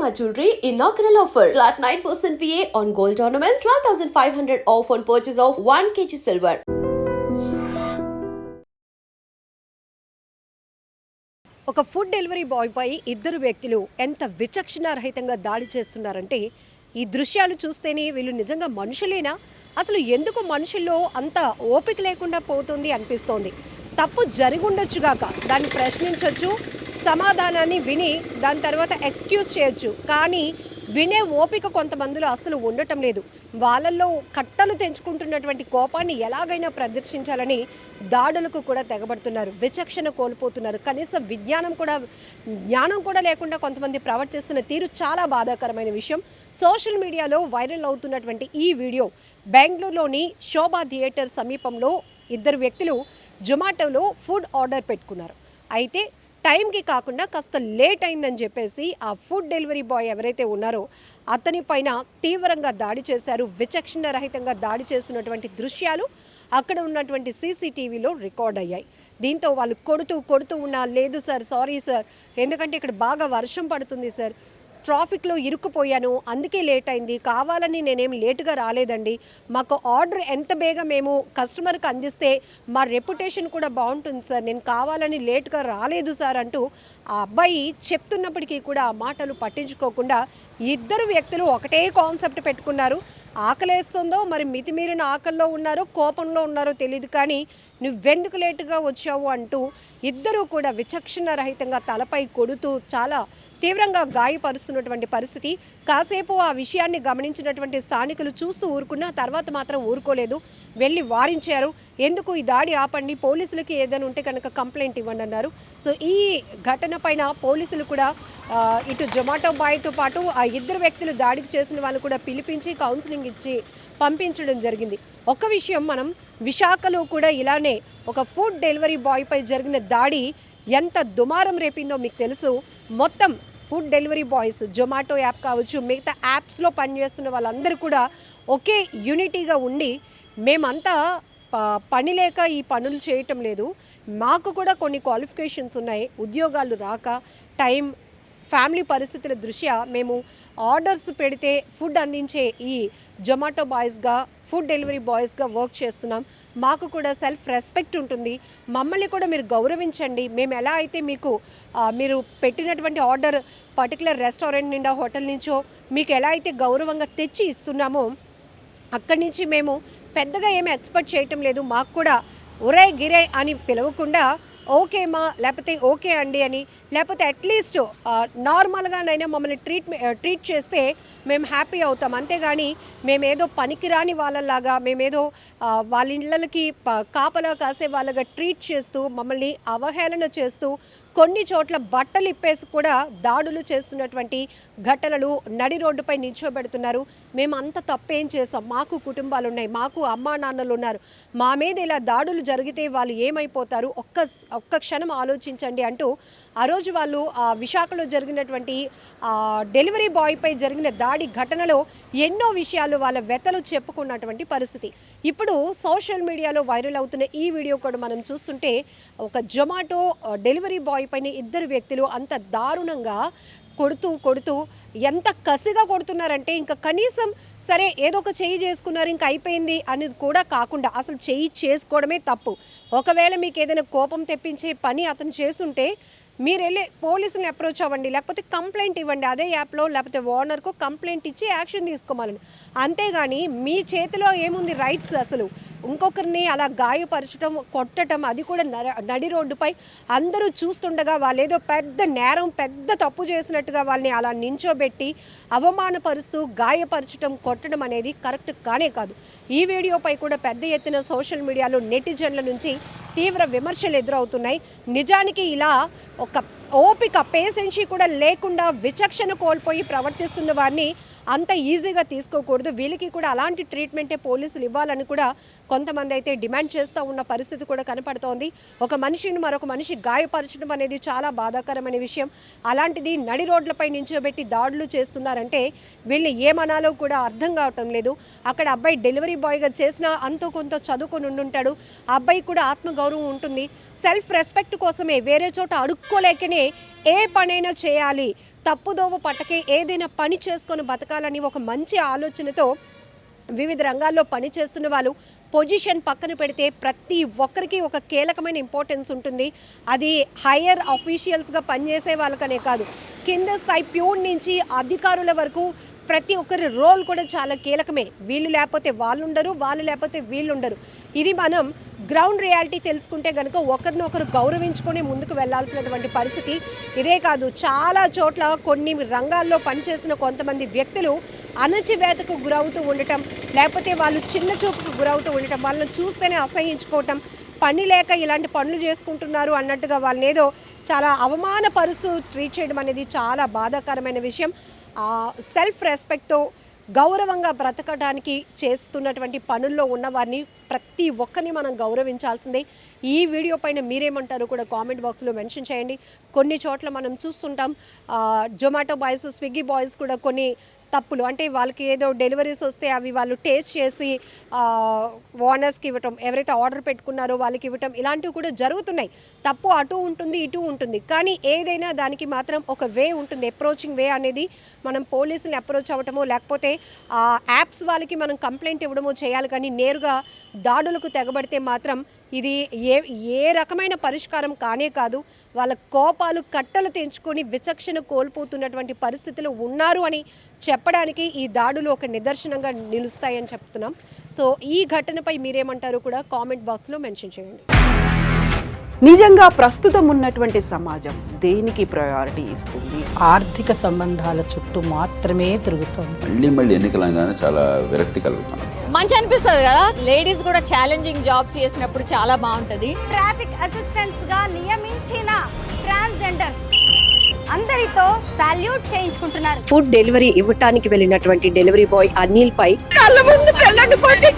Shalimar Jewelry inaugural offer. Flat 9% VA on gold ornaments, 12,500 off on purchase of 1 kg silver. ఒక food delivery boy పై ఇద్దరు వ్యక్తులు ఎంత విచక్షణారహితంగా దాడి చేస్తున్నారంటే ఈ దృశ్యాలు చూస్తేనే వీళ్ళు నిజంగా మనుషులేనా, అసలు ఎందుకు మనుషుల్లో అంత ఓపిక లేకుండా పోతుంది అనిపిస్తోంది. తప్పు జరిగుండొచ్చుగాక దాన్ని ప్రశ్నించవచ్చు, సమాధానాన్ని విని దాని తర్వాత ఎక్స్క్యూజ్ చేయొచ్చు, కానీ వినే ఓపిక కొంతమందిలో అసలు ఉండటం లేదు. వాళ్ళల్లో కట్టలు తెంచుకుంటున్నటువంటి కోపాన్ని ఎలాగైనా ప్రదర్శించాలని దాడులకు కూడా తెగబడుతున్నారు, విచక్షణ కోల్పోతున్నారు. కనీసం జ్ఞానం కూడా లేకుండా కొంతమంది ప్రవర్తిస్తున్న తీరు చాలా బాధాకరమైన విషయం. సోషల్ మీడియాలో వైరల్ అవుతున్నటువంటి ఈ వీడియో బెంగళూరులోని శోభా థియేటర్ సమీపంలో ఇద్దరు వ్యక్తులు జొమాటోలో ఫుడ్ ఆర్డర్ పెట్టుకున్నారు. అయితే టైంకి కాకుండా కాస్త లేట్ అయిందని చెప్పేసి ఆ ఫుడ్ డెలివరీ బాయ్ ఎవరైతే ఉన్నారో అతని పైన తీవ్రంగా దాడి చేశారు. విచక్షణ రహితంగా దాడి చేస్తున్నటువంటి దృశ్యాలు అక్కడ ఉన్నటువంటి సీసీటీవీలో రికార్డ్ అయ్యాయి. దీంతో వాళ్ళు కొడుతూ ఉన్నా, లేదు సార్, సారీ సార్, ఎందుకంటే ఇక్కడ బాగా వర్షం పడుతుంది సార్, ట్రాఫిక్లో ఇరుక్కుపోయాను, అందుకే లేట్ అయింది, కావాలని నేనేం లేటుగా రాలేదండి, మాకు ఆర్డర్ ఎంత బేగా మేము కస్టమర్కి అందిస్తే మా రెప్యుటేషన్ కూడా బాగుంటుంది సార్, నేను కావాలని లేటుగా రాలేదు సార్ అంటూ ఆ అబ్బాయి చెప్తున్నప్పటికీ కూడా ఆ మాటలు పట్టించుకోకుండా ఇద్దరు వ్యక్తులు ఒకటే కాన్సెప్ట్ పెట్టుకున్నారు. ఆకలేస్తుందో మరి మితిమీరిన ఆకల్లో ఉన్నారో కోపంలో ఉన్నారో తెలియదు, కానీ నువ్వెందుకు లేటుగా వచ్చావు అంటూ ఇద్దరూ కూడా విచక్షణ రహితంగా తలపై కొడుతూ చాలా తీవ్రంగా గాయపరుస్తున్నటువంటి పరిస్థితి. కాసేపు ఆ విషయాన్ని గమనించినటువంటి స్థానికులు చూస్తూ ఊరుకున్న తర్వాత మాత్రం ఊరుకోలేదు, వెళ్ళి వారించారు. ఎందుకు ఈ దాడి ఆపండి, పోలీసులకి ఏదైనా ఉంటే కనుక కంప్లైంట్ ఇవ్వండి అన్నారు. సో ఈ ఘటన పైన పోలీసులు కూడా ఇటు జొమాటో బాయ్తో పాటు ఆ ఇద్దరు వ్యక్తులు దాడికి చేసిన వాళ్ళు కూడా పిలిపించి కౌన్సిలింగ్ ఇచ్చి పంపించడం జరిగింది. ఒక విషయం, మనం విశాఖలో కూడా ఇలానే ఒక ఫుడ్ డెలివరీ బాయ్ పై జరిగిన దాడి ఎంత దుమారం రేపిందో మీకు తెలుసు. మొత్తం food delivery boys, Zomato app కావచ్చు, మిగతా యాప్స్లో పనిచేస్తున్న వాళ్ళందరూ కూడా ఒకే యూనిటీగా ఉండి మేమంతా పని లేక ఈ పనులు చేయటం లేదు, మాకు కూడా కొన్ని క్వాలిఫికేషన్స్ ఉన్నాయి, ఉద్యోగాలు రాక టైం ఫ్యామిలీ పరిస్థితుల దృష్ట్యా మేము ఆర్డర్స్ పెడితే ఫుడ్ అందించే ఈ జొమాటో బాయ్స్గా, ఫుడ్ డెలివరీ బాయ్స్గా వర్క్ చేస్తున్నాం, మాకు కూడా సెల్ఫ్ రెస్పెక్ట్ ఉంటుంది, మమ్మల్ని కూడా మీరు గౌరవించండి, మేము ఎలా అయితే మీకు మీరు పెట్టినటువంటి ఆర్డర్ పర్టికులర్ రెస్టారెంట్ నిండా హోటల్ నుంచో మీకు ఎలా అయితే గౌరవంగా తెచ్చి ఇస్తున్నామో అక్కడి నుంచి మేము పెద్దగా ఏమీ ఎక్స్పెక్ట్ చేయటం లేదు, మాకు కూడా ఒరే గిరే అని పిలవకుండా ఓకేమా లేకపోతే ఓకే అండి అని, లేకపోతే అట్లీస్ట్ నార్మల్గానైనా మమ్మల్ని ట్రీట్ చేస్తే మేము హ్యాపీ అవుతాం, అంతేగాని మేమేదో పనికిరాని వాళ్ళలాగా, మేమేదో వాళ్ళ ఇళ్ళకి కాపలా కాసే వాళ్ళగా ట్రీట్ చేస్తూ మమ్మల్ని అవహేళన చేస్తూ కొన్ని చోట్ల బట్టలు ఇప్పేసి కూడా దాడులు చేస్తున్నటువంటి ఘటనలు నడి రోడ్డుపై నిల్చోబెడుతున్నారు. మేము అంత తప్పేం చేసాం, మాకు కుటుంబాలు ఉన్నాయి, మాకు అమ్మా నాన్నలు ఉన్నారు, మా మీద ఇలా దాడులు జరిగితే వాళ్ళు ఏమైపోతారు, ఒక్క క్షణం ఆలోచించండి అంటూ ఆ రోజు వాళ్ళు విశాఖలో జరిగినటువంటి డెలివరీ బాయ్పై జరిగిన దాడి ఘటనలో ఎన్నో విషయాలు వాళ్ళ వ్యతలు చెప్పుకున్నటువంటి పరిస్థితి. ఇప్పుడు సోషల్ మీడియాలో వైరల్ అవుతున్న ఈ వీడియో కూడా మనం చూస్తుంటే ఒక జొమాటో డెలివరీ బాయ్ పైన ఇద్దరు వ్యక్తులు అంత దారుణంగా కొడుతూ ఎంత కసిగా కొడుతున్నారంటే ఇంకా కనీసం సరే ఏదో ఒక చెయ్యి చేసుకున్నారు ఇంకా అయిపోయింది అనేది కూడా కాకుండా అసలు చెయ్యి చేసుకోవడమే తప్పు. ఒకవేళ మీకు ఏదైనా కోపం తెప్పించే పని అతను చేస్తుంటే మీరు వెళ్ళి పోలీసులను అప్రోచ్ అవ్వండి, లేకపోతే కంప్లైంట్ ఇవ్వండి, అదే యాప్లో లేకపోతే ఓనర్కు కంప్లైంట్ ఇచ్చి యాక్షన్ తీసుకోవాలని. అంతేగాని మీ చేతిలో ఏముంది రైట్స్, అసలు ఇంకొకరిని అలా గాయపరచడం, కొట్టడం, అది కూడా నడి రోడ్డుపై అందరూ చూస్తుండగా వాళ్ళేదో పెద్ద నేరం, పెద్ద తప్పు చేసినట్టుగా వాళ్ళని అలా నించోబెట్టి అవమానపరుస్తూ గాయపరచడం, కొట్టడం అనేది కరెక్ట్ కానే కాదు. ఈ వీడియోపై కూడా పెద్ద ఎత్తున సోషల్ మీడియాలో నెటిజన్ల నుంచి తీవ్ర విమర్శలు ఎదురవుతున్నాయి. నిజానికి ఇలా ఒక ఓపిక, పేషెన్సీ కూడా లేకుండా విచక్షణ కోల్పోయి ప్రవర్తిస్తున్న వారిని అంత ఈజీగా తీసుకోకూడదు. వీళ్ళకి కూడా అలాంటి ట్రీట్మెంటే పోలీసులు ఇవ్వాలని కూడా కొంతమంది అయితే డిమాండ్ చేస్తూ ఉన్న పరిస్థితి కూడా కనపడుతోంది. ఒక మనిషిని మరొక మనిషి గాయపరచడం అనేది చాలా బాధాకరమైన విషయం. అలాంటిది నడి రోడ్లపై నించోబెట్టి దాడులు చేస్తున్నారంటే వీళ్ళని ఏమనాలో కూడా అర్థం కావటం లేదు. అక్కడ అబ్బాయి డెలివరీ బాయ్గా చేసినా అంతో కొంత చదువుకొని ఉండుంటాడు, ఆ అబ్బాయి కూడా ఆత్మగౌరవం ఉంటుంది, సెల్ఫ్ రెస్పెక్ట్ కోసమే వేరే చోట అడుక్కోలేకనే ఏ పనైనా చేయాలి, తప్పుదోవ పట్టకే ఏదైనా పని చేసుకొని బతకాలని ఒక మంచి ఆలోచనతో వివిధ రంగాల్లో పనిచేస్తున్న వాళ్ళు పొజిషన్ పక్కన పెడితే ప్రతి ఒక్కరికి ఒక కీలకమైన ఇంపార్టెన్స్ ఉంటుంది. అది హయ్యర్ అఫీషియల్స్గా పనిచేసే వాళ్ళకనే కాదు, కింద స్థాయి ప్యూన్ నుంచి అధికారుల వరకు ప్రతి ఒక్కరి రోల్ కూడా చాలా కీలకమే. వీళ్ళు లేకపోతే వాళ్ళు ఉండరు, వాళ్ళు లేకపోతే వీళ్ళు ఉండరు. ఇది మనం గ్రౌండ్ రియాలిటీ తెలుసుకుంటే కనుక ఒకరినొకరు గౌరవించుకొని ముందుకు వెళ్లాల్సినటువంటి పరిస్థితి. ఇదే కాదు, చాలా చోట్ల కొన్ని రంగాల్లో పనిచేసిన కొంతమంది వ్యక్తులు అణచివేతకు గురవుతూ ఉండటం, లేకపోతే వాళ్ళు చిన్న చూపుకు గురవుతూ ఉండటం, వాళ్ళని చూస్తేనే అసహించుకోవటం, పని లేక ఇలాంటి పనులు చేసుకుంటున్నారు అన్నట్టుగా వాళ్ళని ఏదో చాలా అవమానపరుస్తూ ట్రీట్ చేయడం అనేది చాలా బాధాకరమైన విషయం. సెల్ఫ్ రెస్పెక్ట్తో గౌరవంగా బ్రతకడానికి చేస్తున్నటువంటి పనుల్లో ఉన్న వారిని ప్రతి ఒక్కరిని మనం గౌరవించాల్సిందే. ఈ వీడియో పైన మీరేమంటారో కూడా కామెంట్ బాక్స్లో మెన్షన్ చేయండి. కొన్ని చోట్ల మనం చూస్తుంటాం జొమాటో బాయ్స్, స్విగ్గీ బాయ్స్ కూడా కొన్ని తప్పులు, అంటే వాళ్ళకి ఏదో డెలివరీస్ వస్తే అవి వాళ్ళు టేస్ట్ చేసి ఓనర్స్కి ఇవ్వటం, ఎవరైతే ఆర్డర్ పెట్టుకున్నారో వాళ్ళకి ఇవ్వటం, ఇలాంటివి కూడా జరుగుతున్నాయి. తప్పు అటు ఉంటుంది, ఇటు ఉంటుంది, కానీ ఏదైనా దానికి మాత్రం ఒక వే ఉంటుంది. అప్రోచింగ్ వే అనేది మనం పోలీసుని అప్రోచ్ అవ్వటమో లేకపోతే యాప్స్ వాళ్ళకి మనం కంప్లైంట్ ఇవ్వడమో చేయాలి. కానీ నేరుగా దాడులకు తెగబడితే మాత్రం ఇది ఏ రకమైన పరిష్కారం కానే కాదు. వాళ్ళ కోపాలు కట్టలు తెంచుకొని విచక్షణ కోల్పోతున్నటువంటి పరిస్థితులు ఉన్నారు అని చెప్పడానికి ఈ దాడులు ఒక నిదర్శనంగా నిలుస్తాయని చెప్తున్నాం. సో ఈ ఘటనపై మీరేమంటారో కూడా కామెంట్ బాక్స్లో మెన్షన్ చేయండి. నిజంగా ప్రస్తుతం ఉన్నటువంటి సమాజం దేనికి ప్రయారిటీ ఇస్తుంది? ఆర్థిక సంబంధాల చుట్టూ మాత్రమే తిరుగుతోంది. మళ్ళీ ఎన్నికలంగానే చాలా విరక్తి కలుగుతున్నాం. మంచి అనిపిస్తుంది కదా, లేడీస్ కూడా ఛాలెంజింగ్ జాబ్స్ చేసినప్పుడు చాలా బాగుంటది. ట్రాఫిక్ అసిస్టెంట్స్ గా నియమించిన ట్రాన్స్జెండర్స్ అందరితో సాల్యూట్ చేయించుకుంటున్నారు. ఫుడ్ డెలివరీ ఇవ్వటానికి వెళ్ళినటువంటి డెలివరీ బాయ్ అనిల్ పై కళ్ళ ముందు పిల్లని కొట్టి